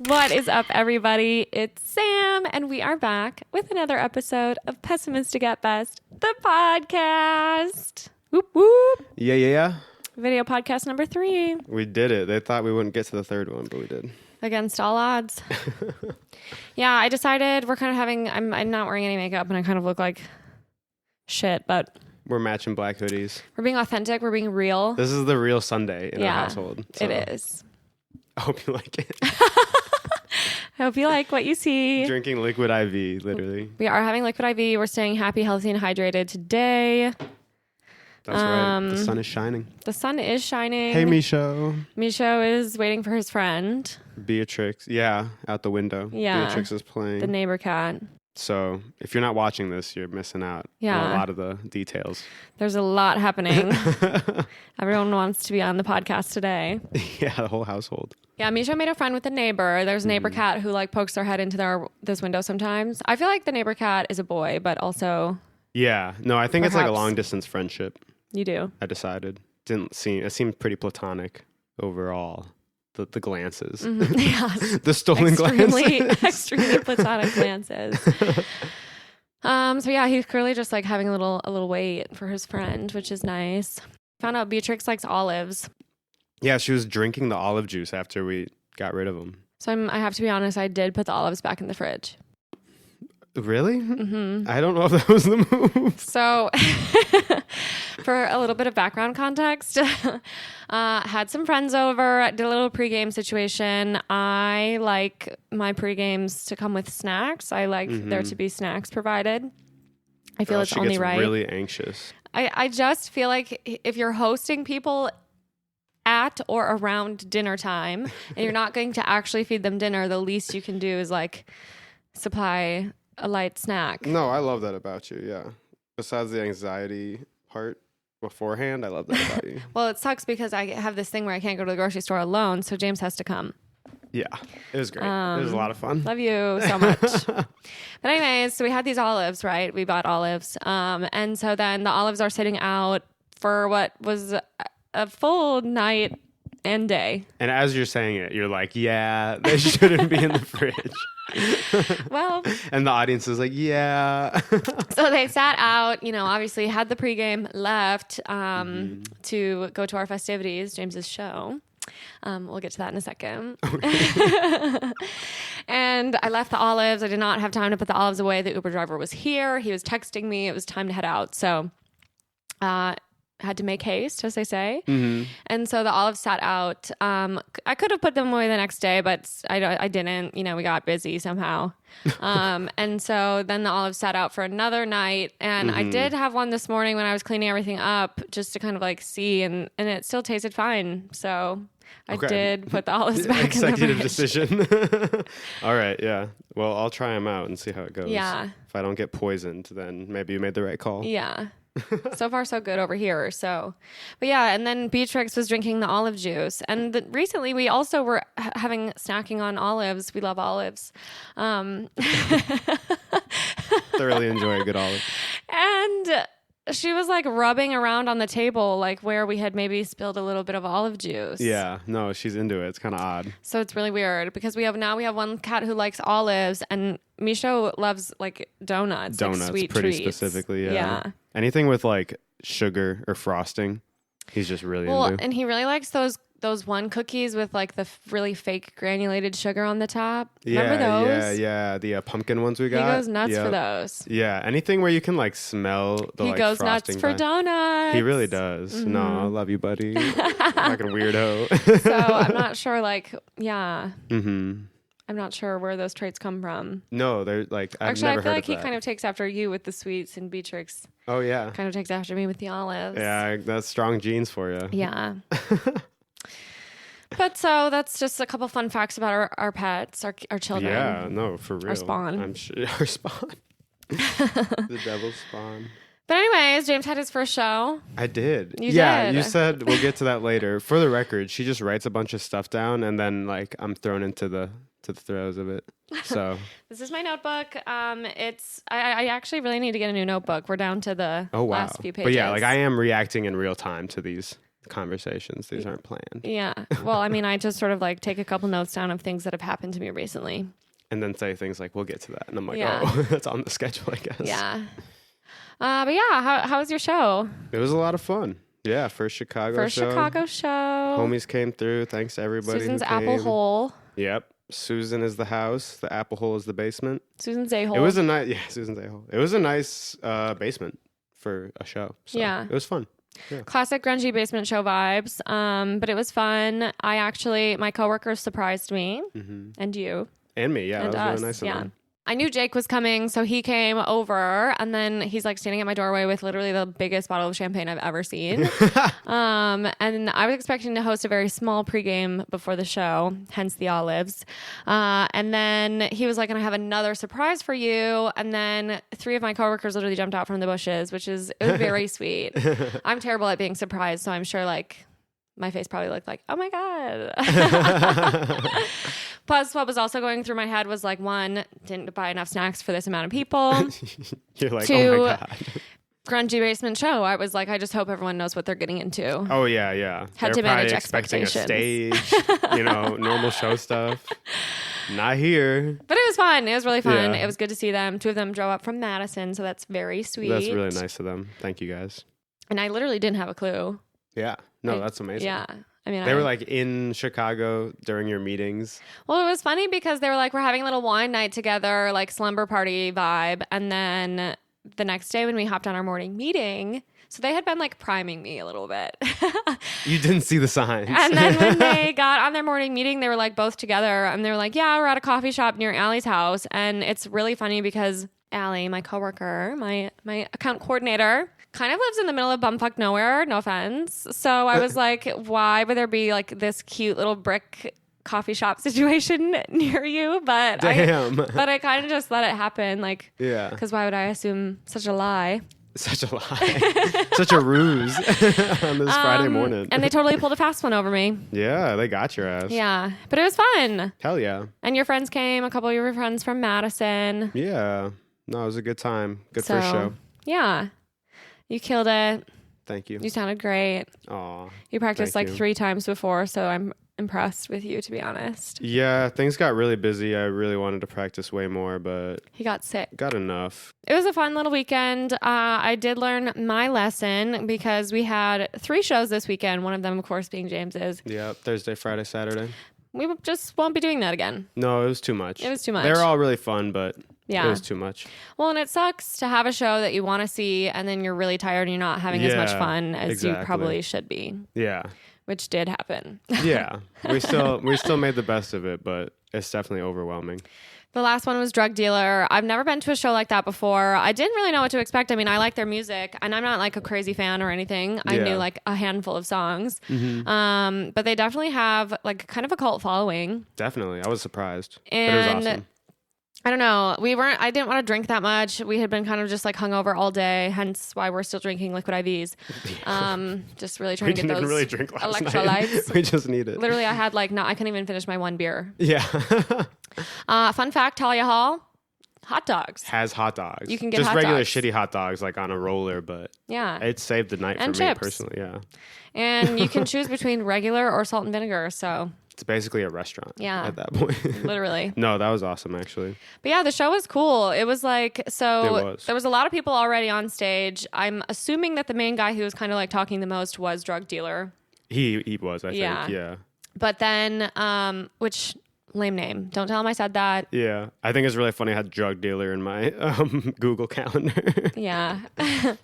What is up, everybody? It's Sam, and we are back with another episode of Pessimistic at Best, the podcast. Whoop, whoop. Yeah. Video podcast number 3. We did it. They thought we wouldn't get to the third one, but we did. Against all odds. Yeah, I decided we're kind of having... I'm not wearing any makeup, and I kind of look like shit, but... We're matching black hoodies. We're being authentic. We're being real. This is the real Sunday in our household. So it is. I hope you like it. I hope you like what you see. Drinking liquid IV, literally. We are having liquid IV. We're staying happy, healthy, and hydrated today. That's right. The sun is shining. The sun is shining. Hey, Misho. Misho is waiting for his friend. Beatrix. Yeah, out the window. Yeah. Beatrix is playing. The neighbor cat. So if you're not watching this, you're missing out on a lot of the details. There's a lot happening. Everyone wants to be on the podcast today. Yeah, the whole household. Yeah, Misha made a friend with a neighbor. There's a neighbor cat who like pokes their head into this window sometimes. I feel like the neighbor cat is a boy, but also... Yeah. No, I think it's like a long distance friendship. You do? I decided. It seemed pretty platonic overall. The glances. Mm-hmm. Yeah. The stolen glances. Extremely platonic glances. So yeah, he's clearly just like having a little wait for his friend, which is nice. Found out Beatrix likes olives. Yeah, she was drinking the olive juice after we got rid of them. So I have to be honest, I did put the olives back in the fridge. Really? Mm-hmm. I don't know if that was the move. So for a little bit of background context, had some friends over, did a little pregame situation. I like my pregames to come with snacks. I like there to be snacks provided. I feel it's only right. She gets really anxious. I just feel like if you're hosting people at or around dinner time and you're not going to actually feed them dinner, the least you can do is like supply a light snack. No, I love that about you, yeah. Besides the anxiety part beforehand, I love that about you. Well, it sucks because I have this thing where I can't go to the grocery store alone, so James has to come. Yeah, it was great. It was a lot of fun. Love you so much. But anyways, so we had these olives, right? We bought olives. And so then the olives are sitting out for what was a full night and day. And as you're saying it, you're like, yeah, they shouldn't be in the fridge. Well, and the audience is like, yeah. So they sat out, obviously had the pregame, left to go to our festivities, James's show. We'll get to that in a second. Okay. And I left the olives. I did not have time to put the olives away. The Uber driver was here. He was texting me. It was time to head out. So had to make haste, as they say. Mm-hmm. And so the olives sat out. I could have put them away the next day, but I didn't. We got busy somehow. And so then the olives sat out for another night. And I did have one this morning when I was cleaning everything up just to kind of like see, and it still tasted fine. So I did put the olives back in the fridge. Executive decision. All right, yeah. Well, I'll try them out and see how it goes. Yeah. If I don't get poisoned, then maybe you made the right call. Yeah. So far, so good over here. So, but yeah, and then Beatrix was drinking the olive juice. And recently, we also were having snacking on olives. We love olives. Thoroughly enjoy a good olive. And she was like rubbing around on the table, like where we had maybe spilled a little bit of olive juice. Yeah, no, she's into it. It's kind of odd. So it's really weird because we have one cat who likes olives, and Misho loves like donuts, like sweet pretty treats. Specifically. Yeah. Anything with like sugar or frosting, he's just really into. And he really likes those one cookies with like the really fake granulated sugar on the top. Yeah, remember those? Yeah. The pumpkin ones we got. He goes nuts for those. Yeah, anything where you can like smell the He goes nuts for donuts. He really does. Mm-hmm. No, I love you, buddy. Fucking weirdo. So I'm not sure, Mm-hmm. I'm not sure where those traits come from. No, they're like, I've Actually, never I feel heard like of he that. kind of takes after you with the sweets, and Beatrix kind of takes after me with the olives. Yeah, that's strong genes for you. Yeah. But so that's just a couple fun facts about our pets, our children. Yeah, no, for real. Our spawn. I'm sure our spawn. The devil's spawn. But anyways, James had his first show. I did. You did. You said we'll get to that later. For the record, she just writes a bunch of stuff down, and then like I'm thrown into the to the throes of it. So this is my notebook. I actually really need to get a new notebook. We're down to the last few pages. But yeah, like I am reacting in real time to these conversations. These aren't planned. Yeah. Well, I mean, I just sort of like take a couple notes down of things that have happened to me recently. And then say things like, we'll get to that. And I'm like, oh, that's on the schedule, I guess. Yeah. But yeah, how was your show? It was a lot of fun. Yeah, first Chicago show. Homies came through. Thanks to everybody Susan's who came. apple hole. Yep. Susan is the house. The apple hole is the basement. Susan's a-hole. It was a nice, Susan's a-hole. It was a nice basement for a show. So yeah. It was fun. Yeah. Classic grungy basement show vibes. But it was fun. My coworkers surprised me and you. And me, yeah. And that was us, really nice of them. I knew Jake was coming, so he came over, and then he's like standing at my doorway with literally the biggest bottle of champagne I've ever seen. And I was expecting to host a very small pregame before the show, hence the olives. And then he was like, "And I have another surprise for you." And then 3 of my coworkers literally jumped out from the bushes, it was very sweet. I'm terrible at being surprised, so I'm sure like my face probably looked like, oh my God. Plus, what was also going through my head was like, 1, didn't buy enough snacks for this amount of people. You're like, 2, oh my God. Grungy basement show. I was like, I just hope everyone knows what they're getting into. Oh, yeah. Had They're to manage expecting expectations. a stage, normal show stuff. Not here. But it was fun. It was really fun. Yeah. It was good to see them. 2 of them drove up from Madison, so that's very sweet. That's really nice of them. Thank you, guys. And I literally didn't have a clue. Yeah. No, that's amazing. Yeah. I mean, they were like in Chicago during your meetings. Well, it was funny because they were like, we're having a little wine night together, like slumber party vibe. And then the next day when we hopped on our morning meeting, so they had been like priming me a little bit. You didn't see the signs. And then when they got on their morning meeting, they were like both together and they were like, yeah, we're at a coffee shop near Allie's house. And it's really funny because Allie, my coworker, my account coordinator, kind of lives in the middle of bumfuck nowhere, no offense. So I was like, why would there be like this cute little brick coffee shop situation near you? But damn. I kind of just let it happen. Like, yeah. Because why would I assume such a lie? Such a lie. Such a ruse on this Friday morning. And they totally pulled a fast one over me. Yeah, they got your ass. Yeah. But it was fun. Hell yeah. And your friends came, a couple of your friends from Madison. Yeah. No, it was a good time. Good first show. Yeah. You killed it. Thank you. You sounded great. Aw. You practiced like 3 times before, so I'm impressed with you, to be honest. Yeah, things got really busy. I really wanted to practice way more, but he got sick. Got enough. It was a fun little weekend. I did learn my lesson because we had 3 shows this weekend. One of them, of course, being James's. Yeah, Thursday, Friday, Saturday. We just won't be doing that again. No, it was too much. It was too much. They were all really fun, but yeah. It was too much. Well, and it sucks to have a show that you want to see and then you're really tired and you're not having as much fun as you probably should be. Yeah. Which did happen. Yeah. We still made the best of it, but it's definitely overwhelming. The last one was Drug Dealer. I've never been to a show like that before. I didn't really know what to expect. I mean, I like their music, and I'm not like a crazy fan or anything. I knew like a handful of songs. Mm-hmm. But they definitely have like kind of a cult following. Definitely. I was surprised. And but it was awesome. I don't know. I didn't want to drink that much. We had been kind of just like hungover all day, hence why we're still drinking liquid IVs. Just really trying to get those really drink last electrolytes. Night. We just need it. Literally, I had I couldn't even finish my 1 beer. Yeah. Fun fact, Talia Hall, hot dogs. Has hot dogs. You can get just hot regular dogs. shitty hot dogs like on a roller, but yeah, it saved the night and for chips. Me personally. Yeah. And you can choose between regular or salt and vinegar. So it's basically a restaurant. Yeah. At that point. Literally. No, that was awesome actually. But yeah, the show was cool. It was like, there was a lot of people already on stage. I'm assuming that the main guy who was kind of like talking the most was Drug Dealer. He was, I think. Yeah. But then, which lame name. Don't tell him I said that. Yeah. I think it's really funny. I had Drug Dealer in my Google Calendar. Yeah.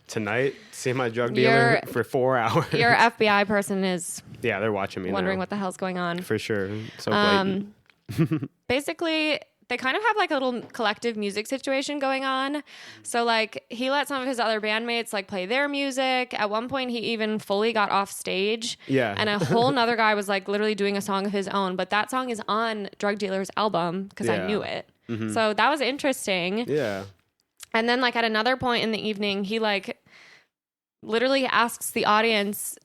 Tonight, see my drug dealer for 4 hours. Your FBI person is... Yeah, they're watching me wondering now. what the hell's going on. For sure. So blatant. Basically, they kind of have like a little collective music situation going on. So like he let some of his other bandmates like play their music. At one point he even fully got off stage. Yeah. And a whole nother guy was like literally doing a song of his own. But that song is on Drug Dealer's album because I knew it. Mm-hmm. So that was interesting. Yeah. And then like at another point in the evening, he like literally asks the audience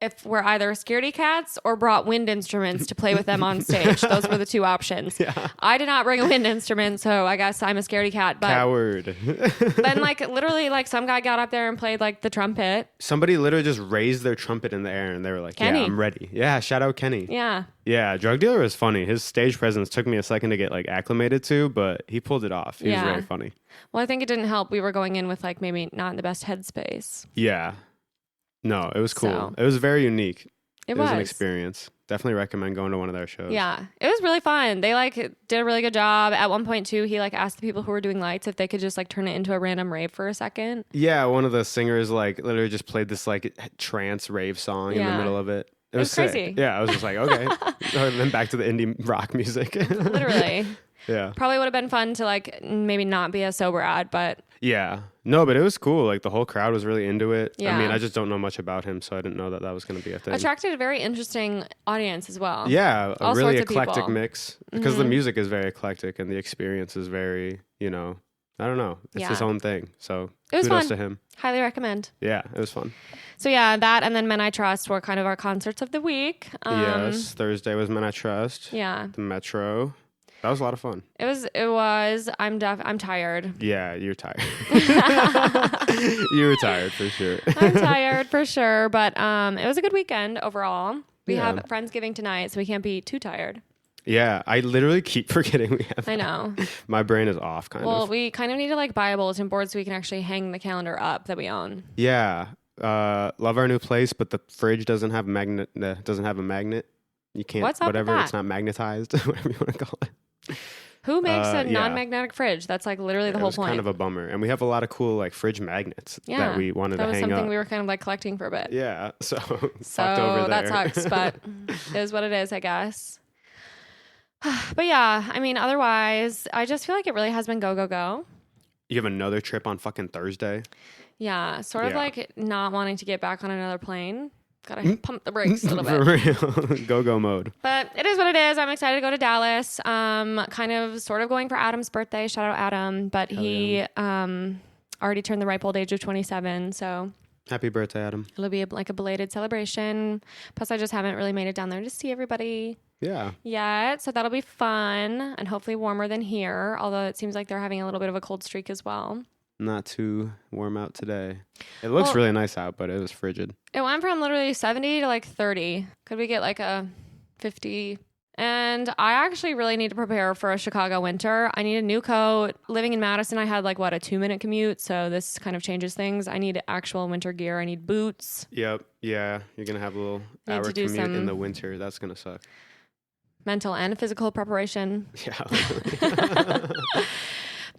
if we're either scaredy cats or brought wind instruments to play with them on stage. Those were the two options. Yeah. I did not bring a wind instrument, so I guess I'm a scaredy cat. But Coward. then like literally like some guy got up there and played like the trumpet. Somebody literally just raised their trumpet in the air and they were like, Kenny. yeah, I'm ready. Yeah, shout out Kenny. Yeah. Yeah, Drug Dealer was funny. His stage presence took me a second to get like acclimated to, but he pulled it off. He was very funny. Well, I think it didn't help. We were going in with like maybe not in the best headspace. Yeah. No, it was cool. So. It was very unique. It was an experience. Definitely recommend going to one of their shows. Yeah, it was really fun. They like did a really good job. At one point too, he like asked the people who were doing lights if they could just like turn it into a random rave for a second. Yeah, one of the singers like literally just played this like trance rave song in the middle of it. It was crazy. Sick. Yeah, I was just like, okay. Then back to the indie rock music. Literally. Yeah. Probably would have been fun to like maybe not be a sober ad, but yeah. No, but it was cool. Like the whole crowd was really into it. Yeah. I mean, I just don't know much about him, so I didn't know that was going to be a thing. attracted a very interesting audience as well. Yeah, a All really sorts of eclectic people. mix because the music is very eclectic and the experience is very, I don't know. It's his own thing. So it was kudos fun. to him. Highly recommend. Yeah, it was fun. So yeah, that and then Men I Trust were kind of our concerts of the week. Yes, Thursday was Men I Trust. Yeah. The Metro. That was a lot of fun. It was. I'm tired. Yeah, you're tired. You were tired for sure. I'm tired for sure, but it was a good weekend overall. We have Friendsgiving tonight, so we can't be too tired. Yeah, I literally keep forgetting we have. I know. My brain is off kind of. Well, we kind of need to like buy a bulletin board so we can actually hang the calendar up that we own. Yeah. Love our new place, but the fridge doesn't have doesn't have a magnet. You can't What's up with that? It's not magnetized, whatever you want to call it. Who makes a non-magnetic fridge? That's like literally the whole It was point. kind of a bummer. And we have a lot of cool like fridge magnets that we wanted to hang up. That was something we were kind of like collecting for a bit. Yeah, so fucked over there. That sucks, but it is what it is, I guess. But yeah, I mean, otherwise, I just feel like it really has been go, go, go. You have another trip on fucking Thursday? Yeah, sort of like not wanting to get back on another plane. Gotta pump the brakes a little For bit. real. Go mode. But it is what it is. I'm excited to go to Dallas. Kind of sort of going for Adam's birthday. Shout out Adam. But he already turned the ripe old age of 27. So happy birthday, Adam. it'll be like a belated celebration. Plus, I just haven't really made it down there to see everybody yet. So that'll be fun and hopefully warmer than here. Although it seems like they're having a little bit of a cold streak as well. Not too warm out today. It looks really nice out, but it was frigid. It went from literally 70 to like 30. Could we get like a 50? And I actually really need to prepare for a Chicago winter. I need a new coat. Living in Madison, I had like a 2-minute commute. So this kind of changes things. I need actual winter gear. I need boots. Yep. Yeah. You're going to have a little hour commute in the winter. That's going to suck. Mental and physical preparation. Yeah.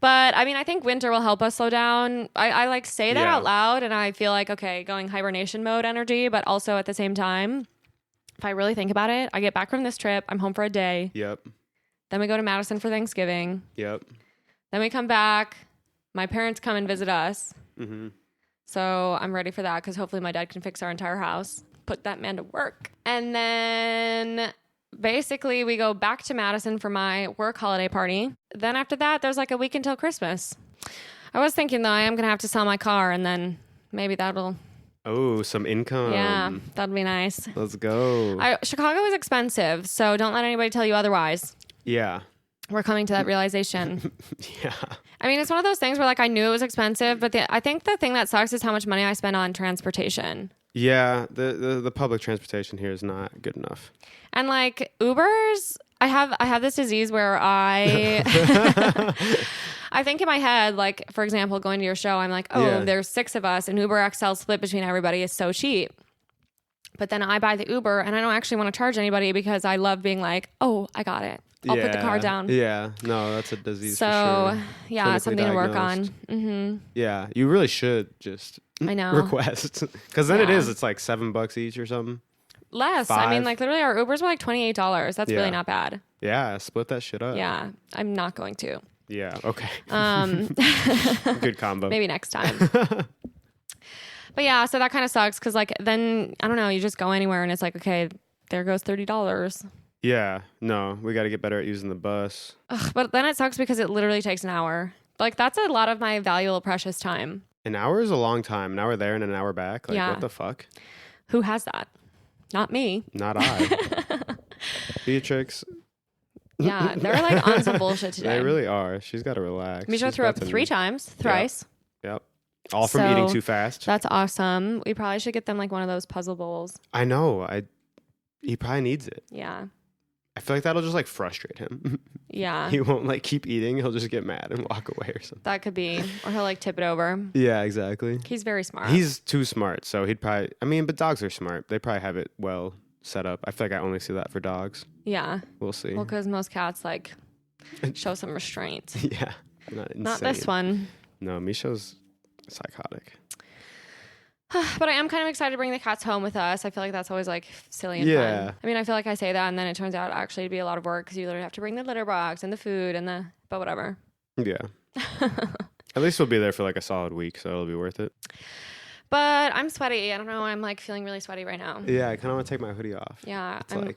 But I mean, I think winter will help us slow down. I like say that out loud and I feel like, okay, going hibernation mode energy, but also at the same time, if I really think about it, I get back from this trip, I'm home for a day. Yep. Then we go to Madison for Thanksgiving. Yep. Then we come back. My parents come and visit us. Mm-hmm. So I'm ready for that because hopefully my dad can fix our entire house. Put that man to work. And then basically we go back to Madison for my work holiday party. Then after that, there's like a week until Christmas. I was thinking though, I am going to have to sell my car and then maybe that'll... Oh, some income. Yeah, that'd be nice. Let's go. Chicago is expensive, so don't let anybody tell you otherwise. Yeah. We're coming to that realization. Yeah. I mean, it's one of those things where like I knew it was expensive, but I think the thing that sucks is how much money I spend on transportation. Yeah, the public transportation here is not good enough. And like Ubers, I have this disease where I I think in my head, like for example, going to your show, I'm like, there's 6 of us and Uber XL split between everybody is so cheap. But then I buy the Uber and I don't actually want to charge anybody because I love being like, oh, I got it. I'll put the car down. Yeah, no, that's a disease for sure. Yeah, something to work on. Mm-hmm. Yeah, you really should just request. Because then it's like $7 each or something. Less. 5. I mean, like literally our Ubers were like $28. That's really not bad. Yeah, split that shit up. Yeah, I'm not going to. Yeah, okay. Good combo. Maybe next time. But yeah, so that kind of sucks because like then, I don't know, you just go anywhere and it's like, okay, there goes $30. Yeah, no, we got to get better at using the bus. Ugh, but then it sucks because it literally takes an hour. Like that's a lot of my valuable, precious time. An hour is a long time. An hour there and an hour back. Like, what the fuck? Who has that? Not me. Not I. Beatrix. Yeah, they're like on some bullshit today. They really are. She's got to relax. Misha threw up 3 times, thrice. Yep. All from eating too fast. That's awesome. We probably should get them like one of those puzzle bowls. I know. He probably needs it. Yeah. I feel like that'll just like frustrate him. Yeah. He won't like keep eating. He'll just get mad and walk away or something. That could be. Or he'll like tip it over. Yeah, exactly. He's very smart. He's too smart. So he'd probably, I mean, but dogs are smart. They probably have it well set up. I feel like I only see that for dogs. Yeah. We'll see. Well, because most cats like show some restraint. Yeah. Not this one. No, Misha's psychotic. But I am kind of excited to bring the cats home with us. I feel like that's always like silly and fun. I mean, I feel like I say that and then it turns out actually to be a lot of work because you literally have to bring the litter box and the food and but whatever. Yeah. At least we'll be there for like a solid week, so it'll be worth it. But I'm sweaty. I don't know. I'm like feeling really sweaty right now. Yeah, I kind of want to take my hoodie off. Yeah, I'm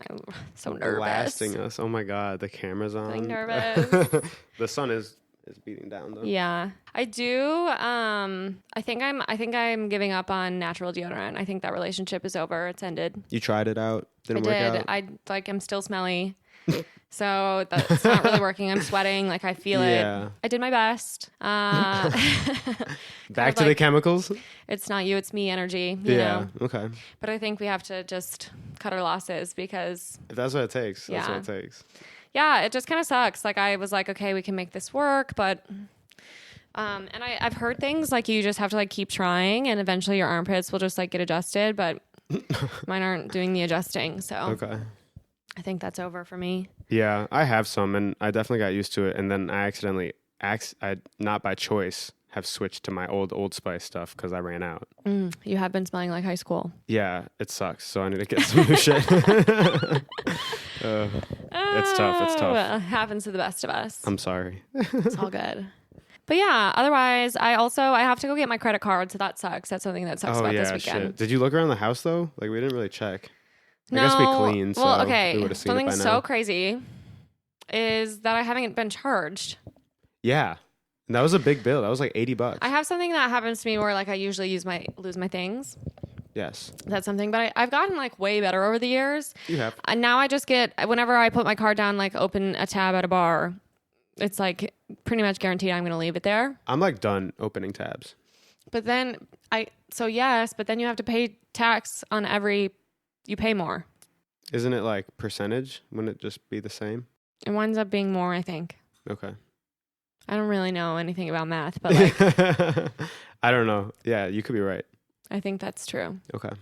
so nervous. Blasting us. Oh my God, the camera's on. I'm nervous. The sun is beating down though. Yeah, I do. I think I'm giving up on natural deodorant. I think that relationship is over. It's ended. You tried it out. Didn't work out. I'm still smelly. So that's not really working. I'm sweating. Like I feel it. I did my best. Back to the chemicals. It's not you, it's me energy. You know? Okay. But I think we have to just cut our losses because if that's what it takes. That's what it takes. Yeah, it just kind of sucks. Like I was like, okay, we can make this work, but and I've heard things like you just have to like keep trying and eventually your armpits will just like get adjusted, but mine aren't doing the adjusting. So okay. I think that's over for me. Yeah, I have some and I definitely got used to it. And then I accidentally, not by choice, have switched to my Old Spice stuff because I ran out. You have been smelling like high school. Yeah, it sucks. So I need to get some new shit. It's tough. Well, it happens to the best of us. I'm sorry. It's all good. But yeah, otherwise, I have to go get my credit card, so that sucks. That's something that sucks about this weekend. Shit. Did you look around the house though? Like we didn't really check. I guess we cleaned, so well, okay. we would have seen it by now. Something so crazy is that I haven't been charged. Yeah. And that was a big bill. That was like $80. I have something that happens to me where like I usually lose my things. Yes. That's something, but I've gotten like way better over the years. You have. And now I just get, whenever I put my card down, like open a tab at a bar, it's like pretty much guaranteed I'm going to leave it there. I'm like done opening tabs. But then but then you have to pay tax on you pay more. Isn't it like percentage? Wouldn't it just be the same? It winds up being more, I think. Okay. I don't really know anything about math, but like I don't know. Yeah, you could be right. I think that's true. Okay.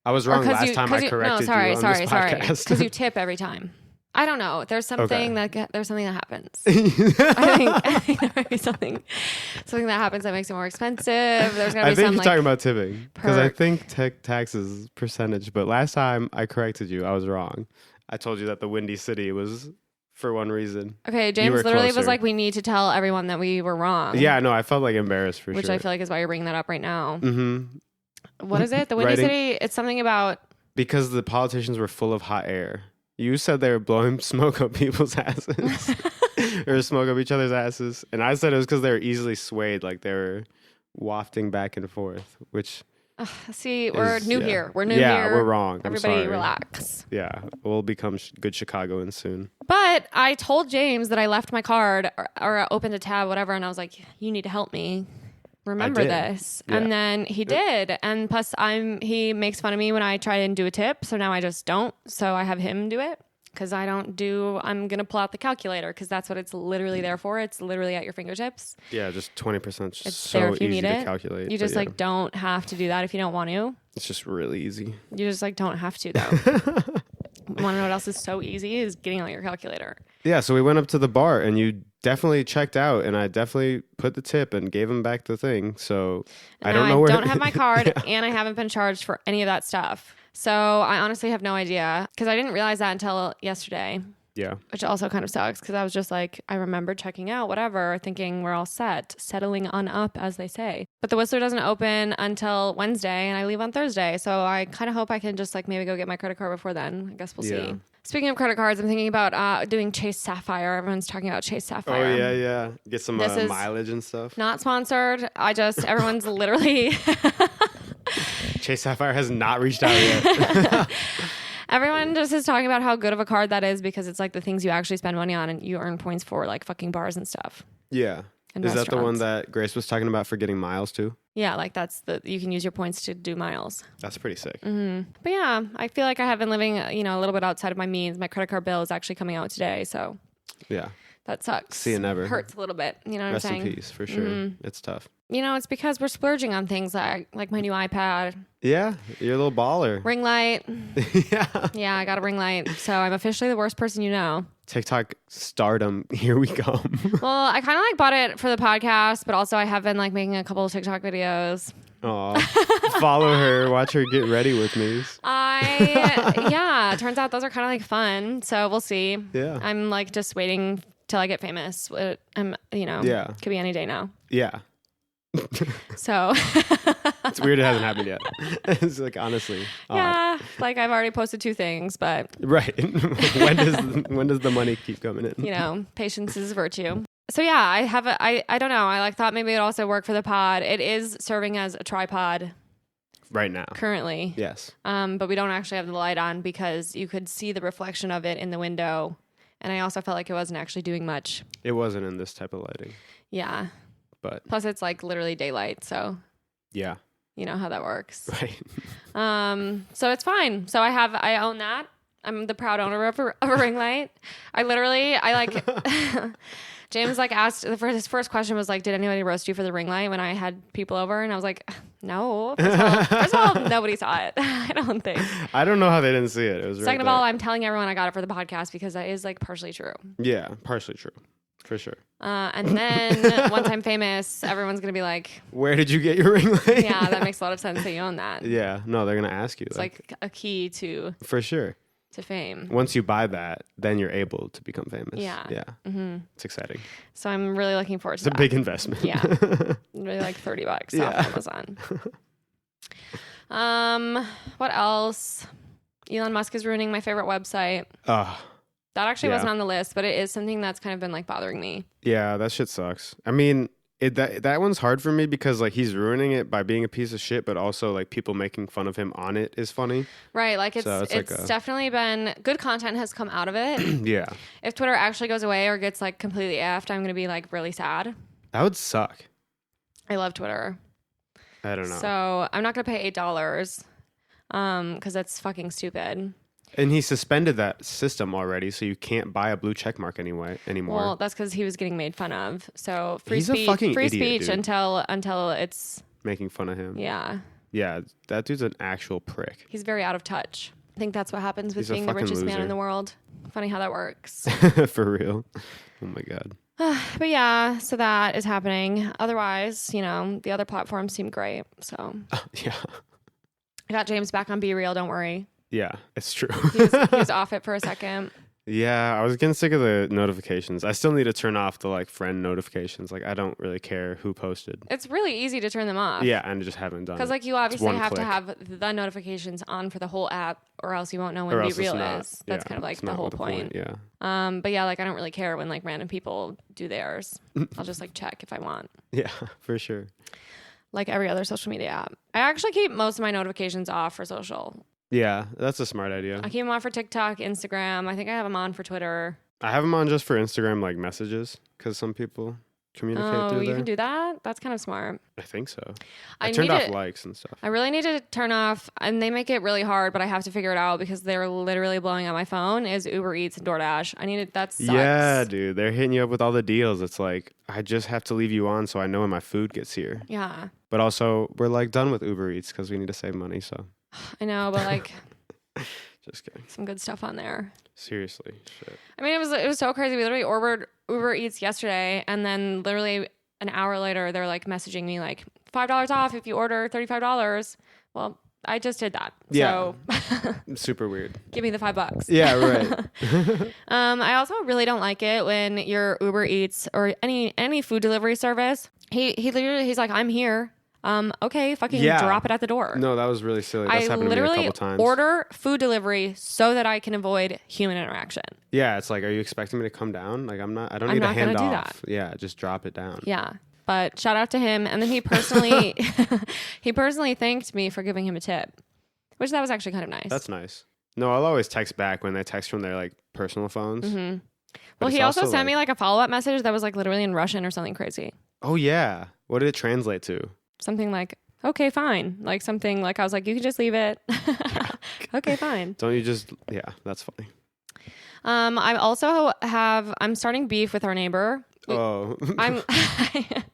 I was wrong last time I corrected you on this podcast. Because you tip every time. I don't know. There's something that happens. I think there might be something that happens that makes it more expensive. There's gonna be I think some you're like talking about tipping because I think taxes percentage. But last time I corrected you, I was wrong. I told you that the Windy City was for one reason. Okay, James literally was like, "We need to tell everyone that we were wrong." Yeah, no, I felt like embarrassed for which sure. I feel like is why you're bringing that up right now. Mm-hmm. What is it? The Windy City. It's something about because the politicians were full of hot air. You said they were blowing smoke up people's asses or smoke up each other's asses. And I said it was because they were easily swayed, like they were wafting back and forth, which... see, we're new here. We're new here. Yeah, we're wrong. Everybody relax. Yeah, we'll become good Chicagoans soon. But I told James that I left my card or opened a tab, whatever, and I was like, you need to help me. Remember this. Yeah. And then he did. And plus he makes fun of me when I try and do a tip. So now I just don't. So I have him do it because I'm going to pull out the calculator because that's what it's literally there for. It's literally at your fingertips. Yeah, just 20%. It's so there if you easy need to it. Calculate. You just don't have to do that if you don't want to. It's just really easy. You just don't have to though. Want to know what else is so easy is getting out your calculator. Yeah, so we went up to the bar and you definitely checked out and I definitely put the tip and gave him back the thing. So I don't know where... I don't have my card and I haven't been charged for any of that stuff. So I honestly have no idea because I didn't realize that until yesterday. Yeah. Which also kind of sucks because I was just like, I remember checking out, whatever, thinking we're all set, settling on up, as they say. But the Whistler doesn't open until Wednesday and I leave on Thursday. So I kind of hope I can just maybe go get my credit card before then. I guess we'll see. Speaking of credit cards, I'm thinking about doing Chase Sapphire. Everyone's talking about Chase Sapphire. Oh, yeah. Get some mileage and stuff. Not sponsored. Everyone's literally... Chase Sapphire has not reached out yet. Everyone just is talking about how good of a card that is because it's like the things you actually spend money on and you earn points for, like fucking bars and stuff. Yeah. And is that the one restaurants. that Grace was talking about for getting miles too? Yeah, like you can use your points to do miles. That's pretty sick. Mm-hmm. But yeah, I feel like I have been living, a little bit outside of my means. My credit card bill is actually coming out today, so Yeah. that sucks. See you never. Hurts a little bit. You know what Rest I'm saying? in peace, for sure. Mm-hmm. It's tough. It's because we're splurging on things like my new iPad, Yeah, you're a little baller. ring light. Yeah. Yeah, I got a ring light, so I'm officially the worst person you know. TikTok stardom. Here we come. Well, I kind of like bought it for the podcast, but also I have been like making a couple of TikTok videos. Aw. Follow her. Watch her get ready with me. Yeah, it turns out those are kind of like fun. So we'll see. Yeah. I'm like just waiting till I get famous. Yeah. Could be any day now. Yeah. So It's weird it hasn't happened yet. It's like, honestly. Odd. yeah, like I've already posted 2 things, but Right. when does the money keep coming in? Patience is a virtue. So yeah, I don't know. I thought maybe it'd also work for the pod. It is serving as a tripod Right now. currently. Yes. But we don't actually have the light on because you could see the reflection of it in the window. And I also felt like it wasn't actually doing much. It wasn't in this type of lighting. Yeah. But Plus it's like literally daylight, so yeah. you know how that works. Right. So it's fine. So I own that. I'm the proud owner of a ring light. James asked his first question was like, did anybody roast you for the ring light when I had people over? And I was like, no. First of all, nobody saw it. I don't think. I don't know how they didn't see it. It was Second right of all, there. I'm telling everyone I got it for the podcast because that is like partially true. Yeah, partially true. For sure. And then once I'm famous, everyone's going to be like, Where did you get your ring light? yeah, that makes a lot of sense that you own that. Yeah. No, they're going to ask you. It's like a key to For sure. fame. Once you buy that, then you're able to become famous. Yeah. Yeah. Mm-hmm. It's exciting. So I'm really looking forward to It's a that. big investment. Yeah. Really like $30 off Yeah. Amazon. What else? Elon Musk is ruining my favorite website. That actually Yeah. wasn't on the list, but it is something that's kind of been like bothering me. Yeah, that shit sucks. I mean, that one's hard for me because like he's ruining it by being a piece of shit, but also like people making fun of him on it is funny. Right. Like it's like definitely been good content has come out of it. Yeah. If Twitter actually goes away or gets like completely effed, I'm going to be like really sad. That would suck. I love Twitter. I don't know. So I'm not going to pay $8 because that's fucking stupid. And he suspended that system already, so you can't buy a blue check mark anymore. Well, that's because he was getting made fun of. So free He's a speech, fucking free idiot, speech dude. until it's Making fun of him. yeah. Yeah, that dude's an actual prick. He's very out of touch. I think that's what happens with He's a being the fucking richest man loser. in the world. Funny how that works. For real. Oh my God. But yeah, so that is happening. Otherwise, the other platforms seem great. So Yeah. I got James back on Be Real. Don't worry. Yeah, it's true. He was off it for a second. Yeah, I was getting sick of the notifications. I still need to turn off the like friend notifications. Like I don't really care who posted. It's really easy to turn them off. Yeah, and I just haven't done it. Because you obviously one have to click. have the notifications on for the whole app, or else you won't know Or when Be else it's Real not. is. That's Yeah, kind of like it's the not whole what point. Yeah. But yeah, I don't really care when random people do theirs. I'll just check if I want. Yeah, for sure. Like every other social media app. I actually keep most of my notifications off for social. Yeah, that's a smart idea. I keep them on for TikTok, Instagram. I think I have them on for Twitter. I have them on just for Instagram, like messages, because some people communicate Oh, through you there. can do that? That's kind of smart. I think so. I I turned need off to- likes and stuff. I really need to turn off, and they make it really hard, but I have to figure it out because they're literally blowing up my phone, is Uber Eats and DoorDash. I need it. That sucks. Yeah, dude, they're hitting you up with all the deals. It's like I just have to leave you on so I know when my food gets here. Yeah. But also, we're done with Uber Eats because we need to save money. So I know, but just kidding. some good stuff on there. Seriously, shit. I mean, it was so crazy. We literally ordered Uber Eats yesterday, and then literally an hour later, they're messaging me $5 off if you order $35. Well, I just did that. Yeah. So Super weird. give me the $5. Yeah, right. I also really don't like it when your Uber Eats or any food delivery service, he's like, I'm here. Okay, fucking Yeah. drop it at the door. No, that was really silly. That's I happened to me a literally couple times. order food delivery so that I can avoid human interaction. Yeah, it's like, are you expecting me to come down? Like, I don't I'm need a not gonna handoff. do that. Yeah, just drop it down. Yeah. But shout out to him. And then he personally thanked me for giving him a tip, which that was actually kind of nice. That's nice. No, I'll always text back when they text from their like personal phones. Mm-hmm. Well, he also sent me like a follow-up message that was like literally in Russian or something crazy. Oh yeah. What did it translate to? Something like, okay, fine. Like something like I was like, you can just leave it. Okay, fine. Don't you just, yeah, that's funny. I'm starting beef with our neighbor. Oh. I'm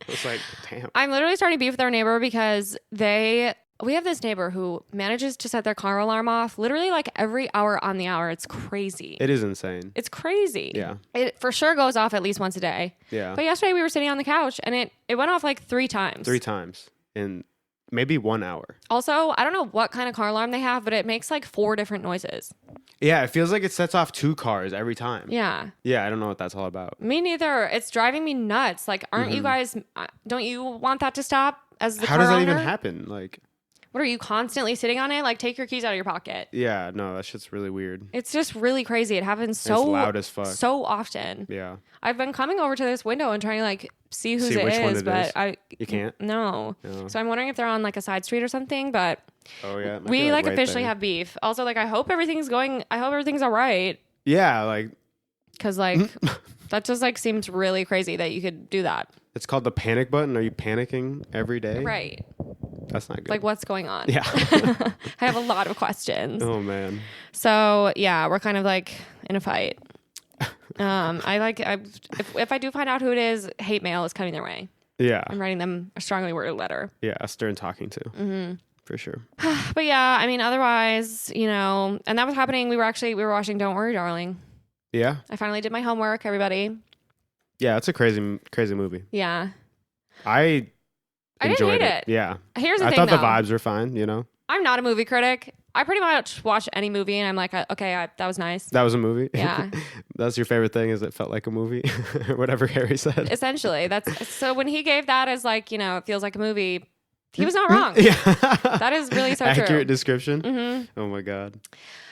It's like, damn. I'm literally starting beef with our neighbor because we have this neighbor who manages to set their car alarm off literally like every hour on the hour. It's crazy. It is insane. It's crazy. Yeah. It for sure goes off at least once a day. Yeah. But yesterday we were sitting on the couch and it went off like 3 times. 3 times in maybe 1 hour. Also, I don't know what kind of car alarm they have, but it makes like 4 different noises. Yeah, it feels like it sets off 2 cars every time. Yeah. Yeah, I don't know what that's all about. Me neither. It's driving me nuts. Like, aren't you guys, don't you want that to stop as the How car does that owner? even happen? Like, what are you constantly sitting on it? Like, take your keys out of your pocket. yeah, no, that shit's really weird. It's just really crazy. It happens It's loud as fuck. so often. Yeah. I've been coming over to this window and trying to like see whose See which one is, it but is. You can't? No. No. So I'm wondering if they're on like a side street or something. But Oh yeah. it might we be, like right officially there. have beef. Also, like I hope everything's all right. Yeah, like Because like that just like seems really crazy that you could do that. it's called the panic button. Are you panicking every day? Right. That's not good. Like what's going on? Yeah. I have a lot of questions. Oh man. So yeah, we're kind of like in a fight. If I do find out who it is, hate mail is coming their way. Yeah. I'm writing them a strongly worded letter. Yeah, a stern talking to. Mm-hmm. For sure. But yeah, I mean, otherwise, and that was happening. We were watching Don't Worry, Darling. Yeah. I finally did my homework, everybody. Yeah, it's a crazy movie. Yeah. I didn't enjoyed hate it. Yeah. Here's the I thing, thought though. the vibes were fine, I'm not a movie critic. I pretty much watch any movie and I'm like, okay, that was nice. That was a movie? Yeah. That's your favorite thing, is it felt like a movie? Or whatever Harry said. Essentially. So when he gave that as like, it feels like a movie, he was not wrong. Yeah. That is really so Accurate true. description? Mm-hmm. Oh my God.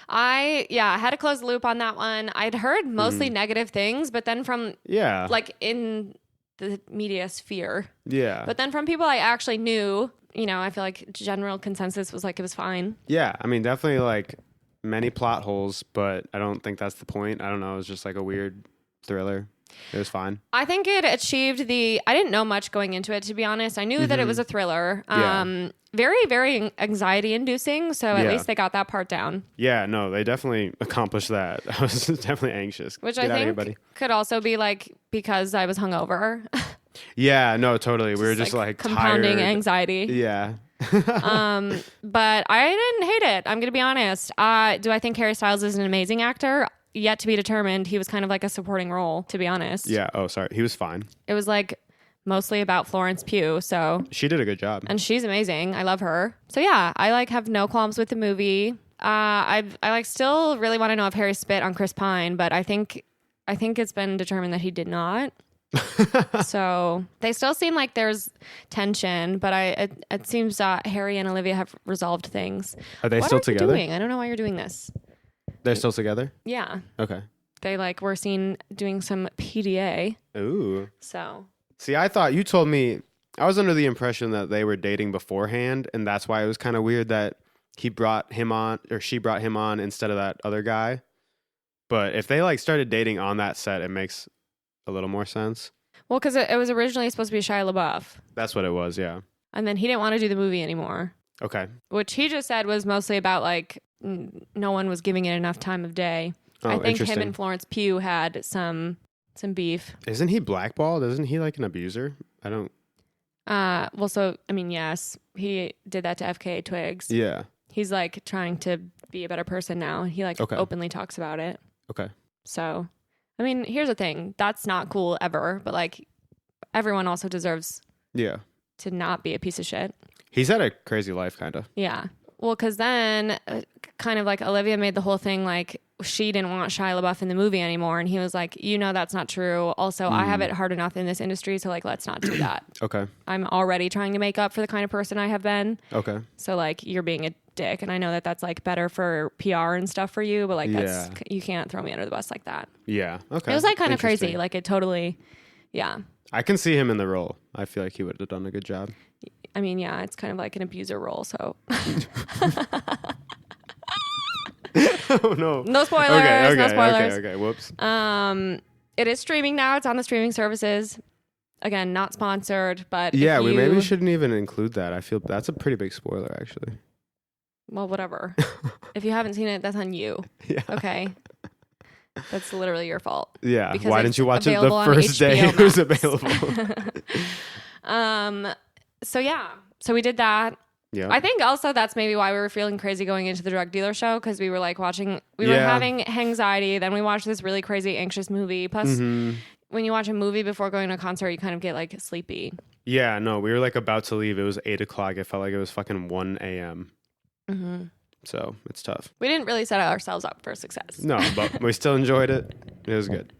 I had to close the loop on that one. I'd heard mostly negative things, but then from Yeah. like in the media sphere, Yeah. but then from people I actually knew, I feel like general consensus was like it was fine. Yeah. I mean, definitely like many plot holes, but I don't think that's the point. I don't know. It was just like a weird thriller. It was fine. I think it achieved I didn't know much going into it, to be honest. I knew that it was a thriller. Yeah. Very, very anxiety inducing. So at Yeah. least they got that part down. Yeah, no, they definitely accomplished that. I was definitely anxious. Which Get I out of here, think buddy. could also be like because I was hungover. Yeah, no, totally. We were just like compounding tired. anxiety. Yeah. But I didn't hate it. I'm going to be honest. Do I think Harry Styles is an amazing actor? Yet to be determined. He was kind of like a supporting role, to be honest. Yeah. Oh, sorry. He was fine. It was like mostly about Florence Pugh. So, She did a good job. and she's amazing. I love her. So yeah, I like have no qualms with the movie. I like still really want to know if Harry spit on Chris Pine, but I think it's been determined that he did not. So they still seem like there's tension, but it seems Harry and Olivia have resolved things. Are they What still are you together? doing? I don't know why you're doing this. They're still together? Yeah, Okay. they were seen doing some PDA. Ooh. So See, I thought you told me, I was under the impression that they were dating beforehand, and that's why it was kind of weird that he brought him on, or she brought him on instead of that other guy. But if they started dating on that set, it makes a little more sense. well, because it was originally supposed to be Shia LaBeouf, That's what it was, yeah. and then he didn't want to do the movie anymore, Okay. which he just said was mostly about no one was giving it enough time of day. Oh, I think him interesting. and Florence Pugh had some beef. Isn't he blackballed? Isn't he like an abuser? I don't... Well, so I mean, yes, he did that to FKA Twigs. Yeah. He's trying to be a better person now. He Okay. openly talks about it. Okay. So, I mean, here's the thing. That's not cool ever, but everyone also deserves Yeah. to not be a piece of shit. He's had a crazy life, kind of. Yeah. Well, because then kind of Olivia made the whole thing she didn't want Shia LaBeouf in the movie anymore. And he was like, that's not true. Also, I have it hard enough in this industry. So let's not do that. Okay. I'm already trying to make up for the kind of person I have been. Okay. So you're being a dick. And I know that that's better for PR and stuff for you. But that's, you can't throw me under the bus like that. Yeah. Okay. It was kind of crazy. Interesting. It totally, yeah. I can see him in the role. I feel like he would have done a good job. I mean, yeah, it's kind of like an abuser role, so. Oh, no. No spoilers. No spoilers. Okay. Whoops. It is streaming now. It's on the streaming services. Again, not sponsored, but Yeah, we maybe shouldn't even include that. I feel that's a pretty big spoiler, actually. Well, whatever. If you haven't seen it, that's on you. Yeah. Okay. That's literally your fault. Yeah. Because Why didn't you watch it the first day it was available? So yeah. So we did that. Yeah. I think also that's maybe why we were feeling crazy going into the drug dealer show, because we were like were having anxiety. Then we watched this really crazy anxious movie. Plus, when you watch a movie before going to a concert, you kind of get like sleepy. Yeah, no, we were like about to leave. It was 8 o'clock. It felt like it was fucking 1 a.m. So it's tough. We didn't really set ourselves up for success. No, but we still enjoyed it. It was good.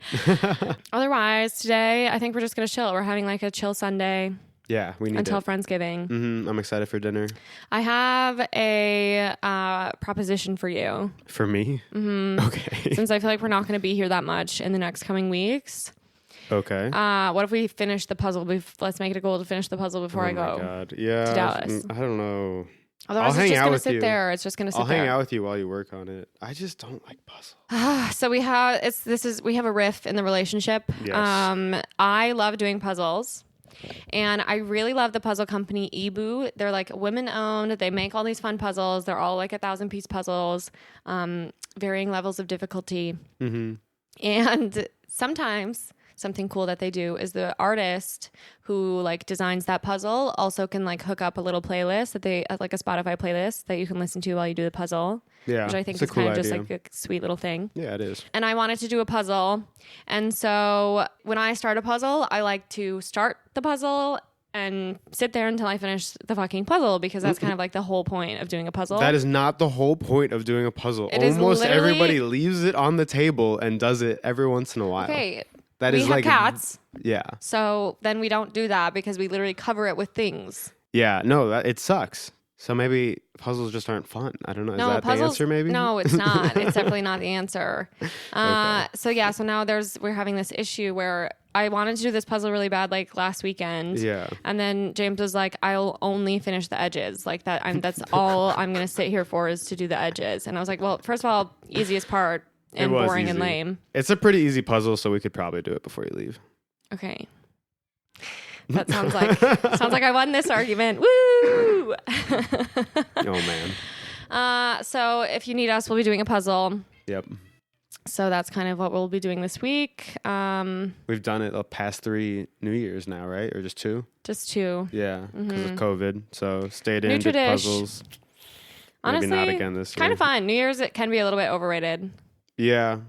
Otherwise, today, I think we're just going to chill. We're having like a chill Sunday. Yeah, we need until Friendsgiving. I'm excited for dinner. I have a proposition for you. For me? Okay. Since I feel like we're not going to be here that much in the next coming weeks. Okay. What if we finish the puzzle? Let's make it a goal to finish the puzzle before I go God. Yeah, to Dallas. I don't know. Otherwise, it's just going to sit there. It's just going to sit there. I'll hang out with you while you work on it. I just don't like puzzles. So we have a riff in the relationship. Yes. I love doing puzzles. And I really love the puzzle company Ebu. They're like women owned. They make all these fun puzzles. They're all like 1,000-piece puzzles, varying levels of difficulty. And sometimes something cool that they do is the artist who like designs that puzzle also can like hook up a little playlist that they like a Spotify playlist that you can listen to while you do the puzzle. Yeah, which I think is kind of just like a sweet little thing. Yeah, it is. And I wanted to do a puzzle. And so when I start a puzzle, I like to start the puzzle and sit there until I finish the fucking puzzle, because that's kind of like the whole point of doing a puzzle. That is not the whole point of doing a puzzle. Almost everybody leaves it on the table and does it every once in a while. Okay. We have cats. Yeah. So then we don't do that because we literally cover it with things. Yeah. No, it sucks. So maybe puzzles just aren't fun. I don't know. Is that the answer maybe? No, it's not. It's definitely not the answer. Okay. So now we're having this issue where I wanted to do this puzzle really bad like last weekend. Yeah. And then James was like, I'll only finish the edges. Like that's all I'm going to sit here for is to do the edges. And I was like, well, first of all, easiest part and boring easy. And lame. It's a pretty easy puzzle, so we could probably do it before you leave. Okay. That sounds like I won this argument. Woo! Oh man. So if you need us, we'll be doing a puzzle. Yep. So that's kind of what we'll be doing this week. We've done it the past 3 New Year's now, right? Or just 2? Just 2. Yeah, because of COVID. So stayed in, did puzzles. Honestly, maybe not again this year. Kind of fun. New Year's, it can be a little bit overrated. Yeah.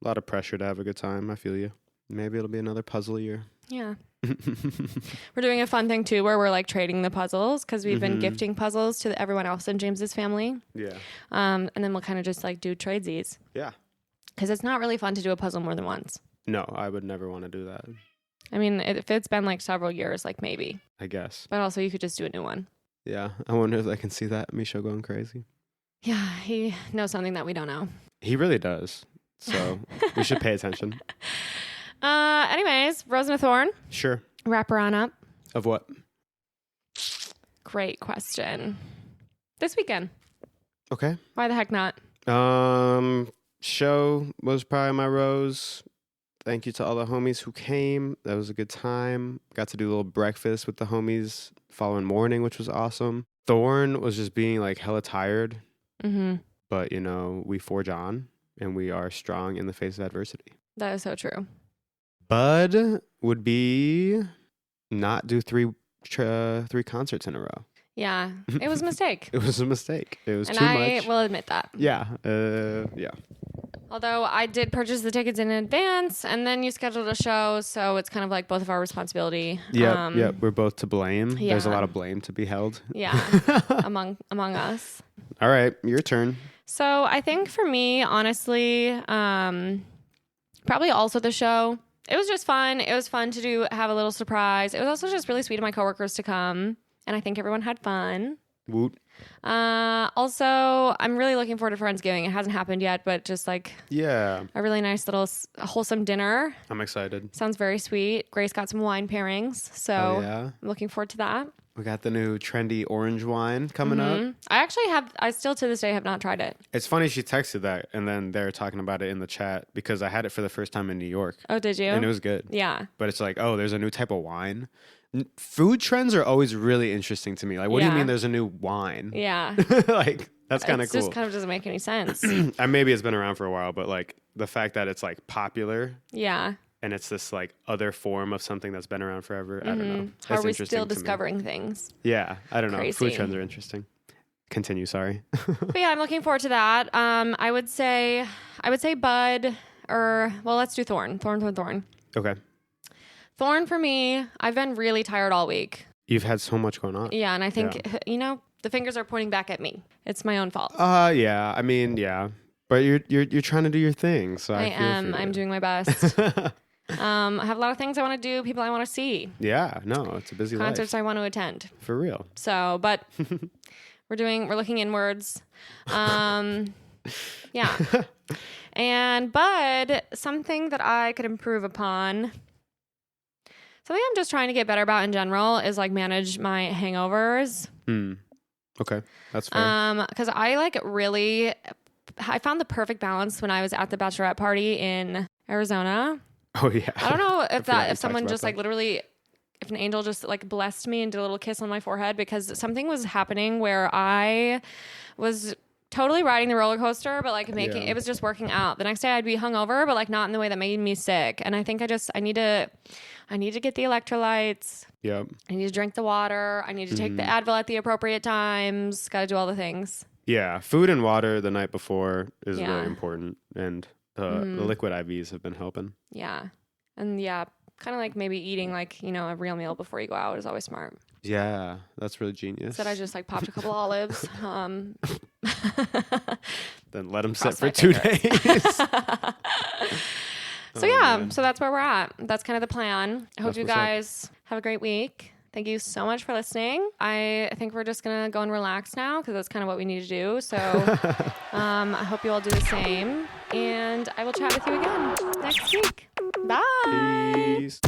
A lot of pressure to have a good time. I feel you. Maybe it'll be another puzzle year. Yeah. We're doing a fun thing too where we're like trading the puzzles because we've been gifting puzzles to everyone else in James's family. Yeah. And then we'll kind of just like do tradesies. Yeah. Because it's not really fun to do a puzzle more than once. No, I would never want to do that. I mean, if it's been like several years, like maybe. I guess. But also you could just do a new one. Yeah. I wonder if I can see that. Misha going crazy. Yeah. He knows something that we don't know. He really does. So we should pay attention. Anyways, Rose and a Thorn. Sure. Wrap her on up. Of what? Great question. This weekend. Okay. Why the heck not? Show was probably my rose. Thank you to all the homies who came. That was a good time. Got to do a little breakfast with the homies following morning, which was awesome. Thorn was just being like hella tired. But, you know, we forge on and we are strong in the face of adversity. That is so true. Bud would be not do 3 concerts in a row. Yeah, it was a mistake. It was a mistake. It was and too much. And I will admit that. Yeah. Yeah. Although I did purchase the tickets in advance and then you scheduled a show, so it's kind of like both of our responsibility. Yeah, we're both to blame. Yeah. There's a lot of blame to be held. Yeah, among us. All right, your turn. So I think for me, honestly, probably also the show. It was just fun. It was fun to have a little surprise. It was also just really sweet of my coworkers to come, and I think everyone had fun. Woot. Also, I'm really looking forward to Friendsgiving. It hasn't happened yet, but just like Yeah. a really nice little wholesome dinner. I'm excited. Sounds very sweet. Grace got some wine pairings, so Oh, yeah. I'm looking forward to that. We got the new trendy orange wine coming up. I still to this day have not tried it. It's funny she texted that, and then they're talking about it in the chat because I had it for the first time in New York. Oh, did you? And it was good. Yeah. But it's like, oh, there's a new type of wine. Food trends are always really interesting to me. Like, what do you mean there's a new wine? Yeah. Like, that's kind of cool. It just kind of doesn't make any sense. And maybe it's been around for a while, but like the fact that it's like popular. Yeah. And it's this like other form of something that's been around forever. I don't know. How are we interesting still to me. discovering things? Yeah, I don't know. Crazy. Food trends are interesting. Continue, sorry. But yeah, I'm looking forward to that. I would say bud, or well, let's do thorn. Okay. Thorn for me. I've been really tired all week. You've had so much going on. Yeah, and I think the fingers are pointing back at me. It's my own fault. Yeah. I mean, yeah. But you're trying to do your thing, so I feel am. for you. I'm doing my best. I have a lot of things I want to do, people I want to see. Yeah, no, it's a busy Concerts life. I want to attend. For real. So, but we're looking inwards. Yeah. But something that I could improve upon, something I'm just trying to get better about in general is like manage my hangovers. Okay. That's fair. Because I found the perfect balance when I was at the bachelorette party in Arizona. Oh yeah. I don't know if someone just that. like literally, if an angel just like blessed me and did a little kiss on my forehead, because something was happening where I was totally riding the roller coaster, but like it was just working out. The next day I'd be hungover, but like not in the way that made me sick. And I think I need to get the electrolytes. Yep. I need to drink the water. I need to take the Advil at the appropriate times. Got to do all the things. Yeah. Food and water the night before is really important. And the liquid IVs have been helping. Yeah. And yeah, kind of like maybe eating like, a real meal before you go out is always smart. Yeah, that's really genius. Instead I just like popped a couple olives. Then let them sit for 2 days. So so that's where we're at. That's kind of the plan. I hope you guys have a great week. Thank you so much for listening. I think we're just going to go and relax now because that's kind of what we need to do. So I hope you all do the same. And I will chat with you again next week. Bye. Peace.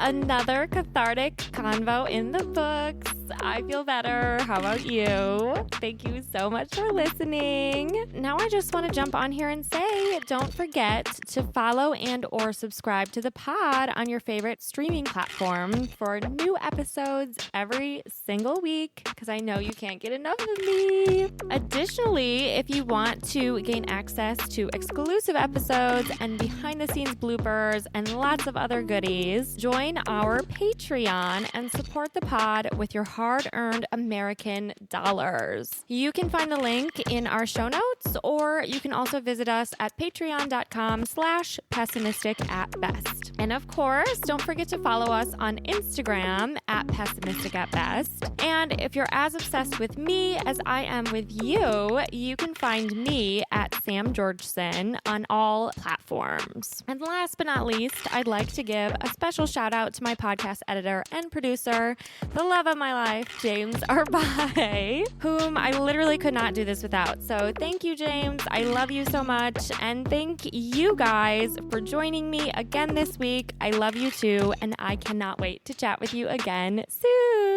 Another cathartic convo in the books. I feel better. How about you? Thank you so much for listening. Now I just want to jump on here and say, don't forget to follow and or subscribe to the pod on your favorite streaming platform for new episodes every single week, because I know you can't get enough of me. Additionally, if you want to gain access to exclusive episodes and behind the scenes bloopers and lots of other goodies, join our Patreon and support the pod with your hard-earned American dollars. You can find the link in our show notes, or you can also visit us at patreon.com/pessimistic@best. And of course, don't forget to follow us on Instagram at pessimistic@best. And if you're as obsessed with me as I am with you, you can find me at Sam Georgeson on all platforms. And last but not least, I'd like to give a special shout out to my podcast editor and producer, the love of my life, James Arbai, whom I literally could not do this without. So thank you, James. I love you so much. And thank you guys for joining me again this week. I love you too. And I cannot wait to chat with you again soon.